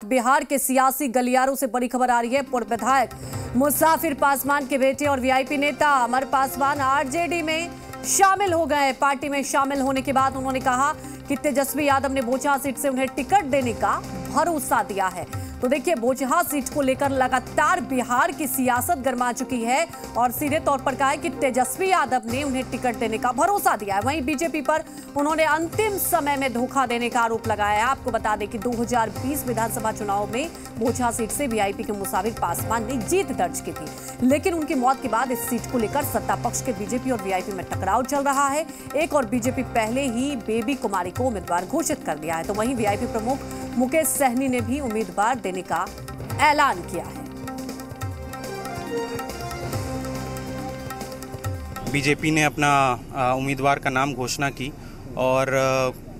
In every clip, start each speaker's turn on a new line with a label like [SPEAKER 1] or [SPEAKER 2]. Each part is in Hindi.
[SPEAKER 1] बिहार के सियासी गलियारों से बड़ी खबर आ रही है। पूर्व विधायक मुसाफिर पासवान के बेटे और वीआईपी नेता अमर पासवान आरजेडी में शामिल हो गए। पार्टी में शामिल होने के बाद उन्होंने कहा कि तेजस्वी यादव ने बोचहा सीट से उन्हें टिकट देने का भरोसा दिया है। तो देखिए, बोचहा सीट को लेकर लगातार बिहार की सियासत गर्मा चुकी है और सीधे तौर पर कहा है कि तेजस्वी यादव ने उन्हें टिकट देने का भरोसा दिया है। वहीं बीजेपी पर उन्होंने अंतिम समय में धोखा देने का आरोप लगाया है। आपको बता दें कि 2020 विधानसभा चुनाव में बोचहा सीट से वीआईपी के मुसाफिर पासवान ने जीत दर्ज की थी, लेकिन उनकी मौत के बाद इस सीट को लेकर सत्ता पक्ष के बीजेपी और वीआईपी में टकराव चल रहा है। एक और बीजेपी पहले ही बेबी कुमारी को उम्मीदवार घोषित कर दिया है, तो वहीं वीआईपी प्रमुख मुकेश सहनी ने भी उम्मीदवार देने का ऐलान किया है।
[SPEAKER 2] बीजेपी ने अपना उम्मीदवार का नाम घोषणा की और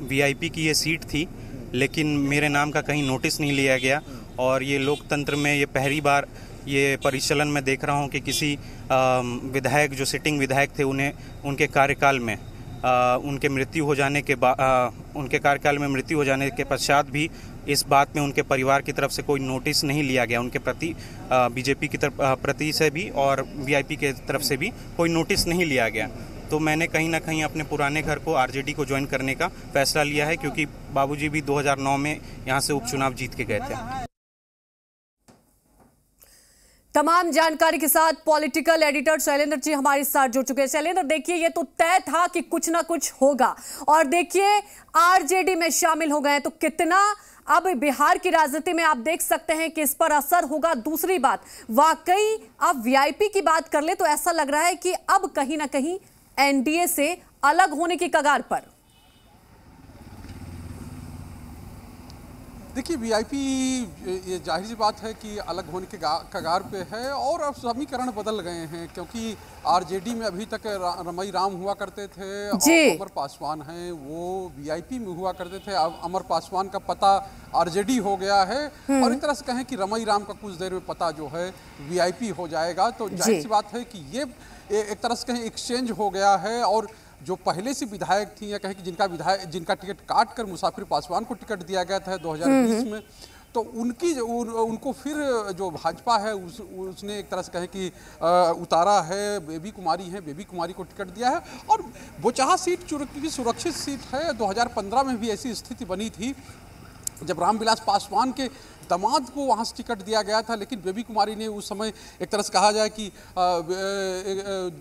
[SPEAKER 2] वीआईपी की ये सीट थी, लेकिन मेरे नाम का कहीं नोटिस नहीं लिया गया। और ये लोकतंत्र में ये पहली बार ये परिचालन में देख रहा हूँ कि किसी विधायक जो सिटिंग विधायक थे उन्हें उनके कार्यकाल में उनके मृत्यु हो जाने के उनके कार्यकाल में मृत्यु हो जाने के पश्चात भी इस बात में उनके परिवार की तरफ से कोई नोटिस नहीं लिया गया। उनके प्रति बीजेपी की तरफ प्रति से भी और वीआईपी के तरफ से भी कोई नोटिस नहीं लिया गया। तो मैंने कहीं ना कहीं अपने पुराने घर को आरजेडी को ज्वाइन करने का फैसला लिया है, क्योंकि बाबूजी भी 2009 में यहाँ से उपचुनाव जीत के गए थे।
[SPEAKER 1] तमाम जानकारी के साथ पॉलिटिकल एडिटर शैलेंद्र जी हमारे साथ जुड़ चुके हैं। शैलेंद्र, देखिए, ये तो तय था कि कुछ ना कुछ होगा और देखिए आरजेडी में शामिल हो गए, तो कितना अब बिहार की राजनीति में आप देख सकते हैं कि इस पर असर होगा। दूसरी बात, वाकई अब वीआईपी की बात कर ले तो ऐसा लग रहा है कि अब कहीं ना कहीं एनडीए से अलग होने की कगार पर।
[SPEAKER 3] देखिए, वीआईपी ये जाहिर सी बात है कि अलग होने के कगार पे है और अब समीकरण बदल गए हैं, क्योंकि आरजेडी में अभी तक रमई राम हुआ करते थे और अमर पासवान हैं वो वीआईपी में हुआ करते थे। अब अमर पासवान का पता आरजेडी हो गया है और एक तरह से कहें कि रमई राम का कुछ देर में पता जो है वीआईपी हो जाएगा। तो जाहिर सी बात है कि ये एक तरह से कहें एक्सचेंज हो गया है। और जो पहले से विधायक थी या कहें कि जिनका टिकट काट कर मुसाफिर पासवान को टिकट दिया गया था 2020 में, तो उनको फिर जो भाजपा है उसने एक तरह से कहें कि उतारा है। बेबी कुमारी को टिकट दिया है और बोचहा सीट चूंकि सुरक्षित सीट है। 2015 में भी ऐसी स्थिति बनी थी जब रामविलास पासवान के दामाद को वहाँ से टिकट दिया गया था, लेकिन बेबी कुमारी ने उस समय एक तरह से कहा जाए कि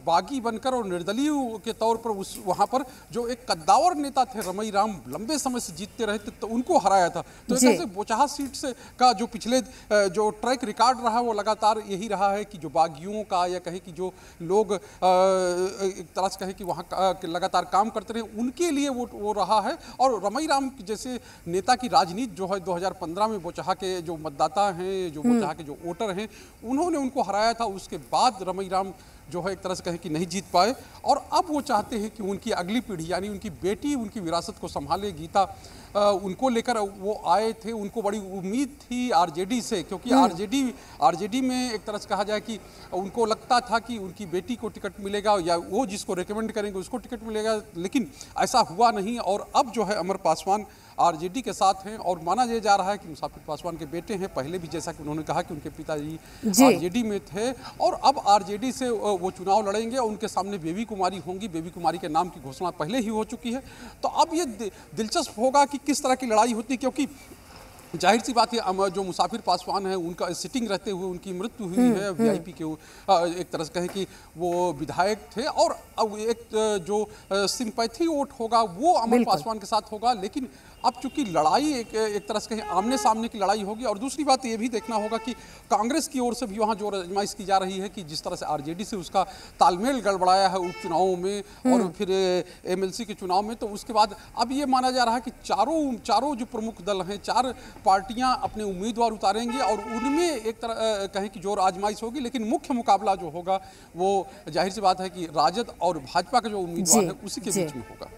[SPEAKER 3] बागी बनकर और निर्दलीय के तौर पर वहाँ पर जो एक कद्दावर नेता थे रमई राम, लंबे समय से जीतते रहे थे, तो उनको हराया था। तो एक तरह से बोचहा सीट से का जो पिछले जो ट्रैक रिकॉर्ड रहा वो लगातार यही रहा है कि जो बागियों का या कहें कि जो लोग एक तरह से कहें कि वहाँ लगातार काम करते रहे उनके लिए वो रहा है। और रमई राम जैसे नेता की राजनीति जो है 2015 में बोचहा के जो मतदाता हैं, जो बोचहा के जो वोटर हैं, उन्होंने उनको हराया था। उसके बाद रमई राम जो है एक तरह से कहें कि नहीं जीत पाए और अब वो चाहते हैं कि उनकी अगली पीढ़ी यानी उनकी बेटी उनकी विरासत को संभाले। गीता उनको लेकर वो आए थे, उनको बड़ी उम्मीद थी आरजेडी से, क्योंकि आरजेडी में एक तरह से कहा जाए कि उनको लगता था कि उनकी बेटी को टिकट मिलेगा या वो जिसको रिकमेंड करेंगे उसको टिकट मिलेगा, लेकिन ऐसा हुआ नहीं। और अब जो है अमर पासवान आरजेडी के साथ हैं और माना ये जा रहा है कि मुसाफिर पासवान के बेटे हैं। पहले भी जैसा कि उन्होंने कहा कि उनके पिताजी आरजेडी में थे और अब आरजेडी से वो चुनाव लड़ेंगे और उनके सामने बेबी कुमारी होंगी। बेबी कुमारी के नाम की घोषणा पहले ही हो चुकी है। तो अब ये दिलचस्प होगा कि किस तरह की लड़ाई होती है, क्योंकि जाहिर सी बात है जो मुसाफिर पासवान है उनका सिटिंग रहते हुए उनकी मृत्यु हुई है। वीआईपी के एक तरह से कहें कि वो विधायक थे और अब एक जो सिंपैथी वोट होगा वो अमर पासवान के साथ होगा। लेकिन अब चूंकि लड़ाई एक तरह से कहें आमने सामने की लड़ाई होगी। और दूसरी बात ये भी देखना होगा कि कांग्रेस की ओर से भी वहाँ जो आजमाइश की जा रही है कि जिस तरह से आरजेडी से उसका तालमेल गड़बड़ाया है उपचुनावों में और फिर एमएलसी के चुनाव में, तो उसके बाद अब ये माना जा रहा है कि चारों जो प्रमुख दल हैं, 4 पार्टियां अपने उम्मीदवार उतारेंगी और उनमें एक तरह कहें कि जोर आजमाइश होगी। लेकिन मुख्य मुकाबला जो होगा वो जाहिर सी बात है कि राजद और भाजपा का जो उम्मीदवार है उसी के बीच में होगा।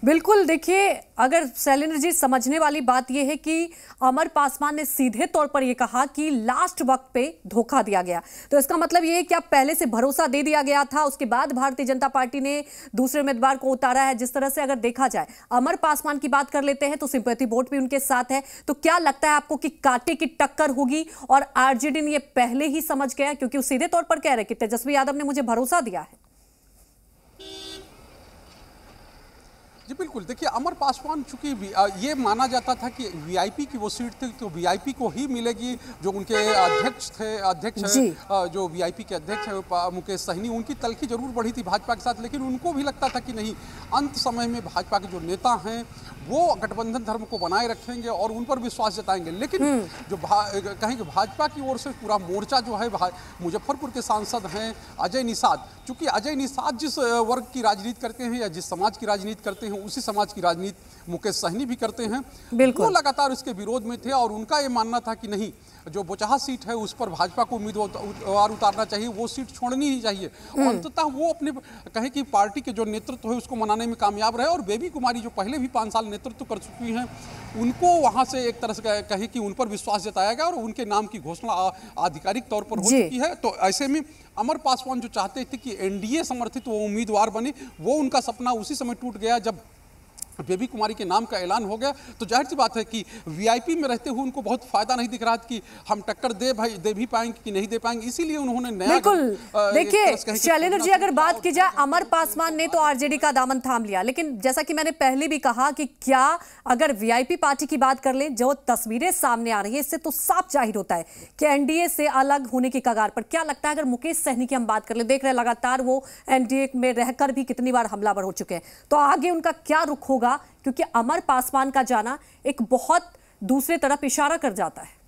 [SPEAKER 1] बिल्कुल, देखिए अगर शैलेंद्र जी, समझने वाली बात यह है कि अमर पासवान ने सीधे तौर पर यह कहा कि लास्ट वक्त पे धोखा दिया गया, तो इसका मतलब यह है कि आप पहले से भरोसा दे दिया गया था, उसके बाद भारतीय जनता पार्टी ने दूसरे उम्मीदवार को उतारा है। जिस तरह से अगर देखा जाए, अमर पासवान की बात कर लेते हैं तो सिंपैथी वोट भी उनके साथ है, तो क्या लगता है आपको कि कांटे की टक्कर होगी और आरजेडी ने यह पहले ही समझ गया, क्योंकि वो सीधे तौर पर कह रहे कि तेजस्वी यादव ने मुझे भरोसा दिया है?
[SPEAKER 3] जी बिल्कुल, देखिए अमर पासवान चूंकि ये माना जाता था कि वीआईपी की वो सीट थी तो वीआईपी को ही मिलेगी, जो उनके अध्यक्ष जो वीआईपी के अध्यक्ष है मुकेश सहनी, उनकी तलखी जरूर बढ़ी थी भाजपा के साथ, लेकिन उनको भी लगता था कि नहीं, अंत समय में भाजपा के जो नेता हैं वो गठबंधन धर्म को बनाए रखेंगे और उन पर विश्वास जताएंगे। लेकिन जो कहेंगे भाजपा की ओर से पूरा मोर्चा जो है, मुजफ्फरपुर के सांसद हैं अजय निषाद, चूंकि अजय निषाद जिस वर्ग की राजनीति करते हैं या जिस समाज की राजनीति करते हैं उसी समाज की राजनीति मुकेश सहनी भी करते हैं, वो लगातार इसके विरोध में थे और उनका ये मानना था कि नहीं, जो बोचहा सीट है उस पर भाजपा को उम्मीदवार उतारना चाहिए, वो सीट छोड़नी ही चाहिए। अंततः वो अपने कहे कि पार्टी के जो नेतृत्व है उसको मनाने में कामयाब रहे और बेबी कुमारी जो पहले भी 5 साल नेतृत्व कर चुकी हैं, उनको वहां से एक तरह से कहे कि उन पर विश्वास जताया गया और उनके नाम की घोषणा आधिकारिक तौर पर हो चुकी है। तो ऐसे में अमर पासवान जो चाहते थे कि एनडीए समर्थित वो उम्मीदवार बने, वो उनका सपना उसी समय टूट गया जब बेबी कुमारी के नाम का ऐलान हो गया। तो जाहिर सी बात है कि वीआईपी में रहते हुए उनको बहुत फायदा नहीं दिख रहा था कि हम टक्कर दे भी पाएंगे कि नहीं दे पाएंगे, इसीलिए उन्होंने नया
[SPEAKER 1] बिल्कुल देखिए शैलेंद्र जी, अगर बात की जाए, अमर पासवान ने तो आरजेडी का दामन थाम लिया, लेकिन जैसा कि मैंने पहले भी कहा कि क्या अगर वीआईपी पार्टी की बात कर ले, जो तस्वीरें सामने आ रही है इससे तो साफ जाहिर होता है कि एनडीए से अलग होने की कगार पर। क्या लगता है, अगर मुकेश सहनी की हम बात कर ले, देख रहे हैं लगातार वो एनडीए में रहकर भी कितनी बार हमलावर हो चुके हैं, तो आगे उनका क्या रुख होगा, क्योंकि अमर पासवान का जाना एक बहुत दूसरे तरफ इशारा कर जाता है।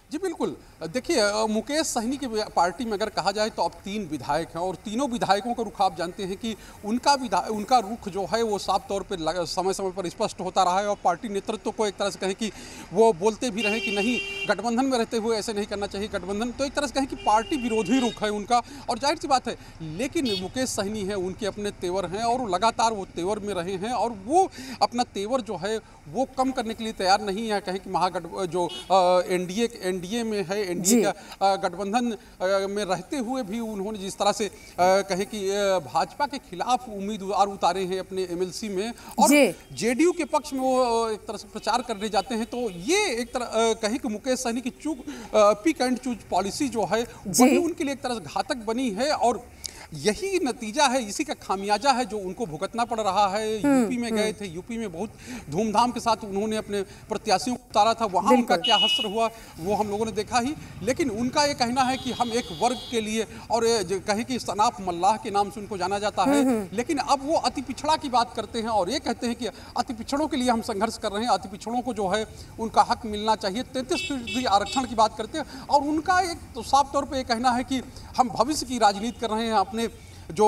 [SPEAKER 3] जी बिल्कुल, देखिए मुकेश सहनी की पार्टी में अगर कहा जाए तो अब 3 विधायक हैं और तीनों विधायकों का रुख आप जानते हैं कि उनका रुख जो है वो साफ तौर पर समय समय पर स्पष्ट होता रहा है और पार्टी नेतृत्व को एक तरह से कहें कि वो बोलते भी रहे कि नहीं, गठबंधन में रहते हुए ऐसे नहीं करना चाहिए, गठबंधन तो एक तरह से कहें कि पार्टी विरोधी रुख है उनका, और जाहिर सी बात है। लेकिन मुकेश सहनी है, उनके अपने तेवर हैं और लगातार वो तेवर में रहे हैं और वो अपना तेवर जो है वो कम करने के लिए तैयार नहीं है। कहें कि जो एनडीए में है, एनडीए का गठबंधन में रहते हुए भी उन्होंने जिस तरह से कहे कि भाजपा के खिलाफ उम्मीदवार उतारे हैं अपने एमएलसी में और जेडीयू के पक्ष में वो एक तरह से प्रचार करने जाते हैं, तो ये एक तरह कहे कि मुकेश सहनी की पिक एंड चूज पॉलिसी जो है वही उनके लिए एक तरह से घातक बनी है और यही नतीजा है, इसी का खामियाजा है जो उनको भुगतना पड़ रहा है। यूपी में गए थे, यूपी में बहुत धूमधाम के साथ उन्होंने अपने प्रत्याशियों को उतारा था, वहां उनका क्या हश्र हुआ वो हम लोगों ने देखा ही। लेकिन उनका ये कहना है कि हम एक वर्ग के लिए, और कहे कि सनाफ मल्लाह के नाम से उनको जाना जाता है, लेकिन अब वो अति पिछड़ा की बात करते हैं और ये कहते हैं कि अति पिछड़ों के लिए हम संघर्ष कर रहे हैं, अति पिछड़ों को जो है उनका हक मिलना चाहिए। 33% आरक्षण की बात करते हैं और उनका एक तो साफ तौर पर यह कहना है कि हम भविष्य की राजनीति कर रहे हैं, अपने जो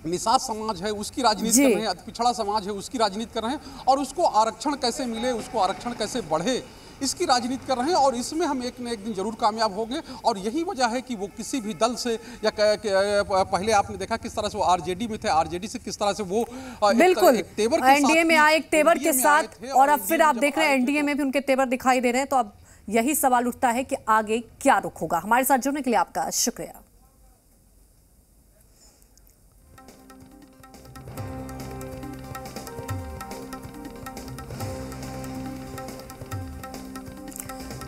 [SPEAKER 3] निषाद समाज है उसकी राजनीति कर रहे हैं, पिछड़ा समाज है उसकी राजनीति कर रहे हैं और उसको आरक्षण कैसे मिले, उसको आरक्षण कैसे बढ़े, इसकी राजनीति कर रहे हैं और इसमें हम एक न एक दिन जरूर कामयाब होंगे। और यही वजह है कि वो किसी भी दल से या पहले आपने देखा किस तरह से वो आरजेडी में थे, आरजेडी से किस तरह से वो
[SPEAKER 1] बिल्कुल एनडीए में आए, एक तेवर के साथ, और अब फिर आप देख रहे हैं एनडीए में भी उनके तेवर दिखाई दे रहे हैं। तो अब यही सवाल उठता है कि आगे क्या रुख होगा। हमारे साथ जुड़ने के लिए आपका शुक्रिया।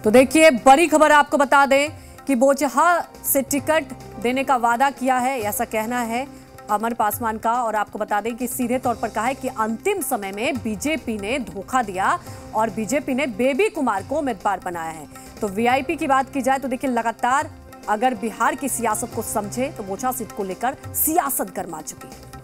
[SPEAKER 1] तो देखिए, बड़ी खबर आपको बता दें कि बोचहा से टिकट देने का वादा किया है, ऐसा कहना है अमर पासवान का। और आपको बता दें कि सीधे तौर पर कहा है कि अंतिम समय में बीजेपी ने धोखा दिया और बीजेपी ने बेबी कुमार को उम्मीदवार बनाया है। तो वीआईपी की बात की जाए तो देखिए, लगातार अगर बिहार की सियासत को समझे तो बोचहा सीट को लेकर सियासत गर्मा चुकी है।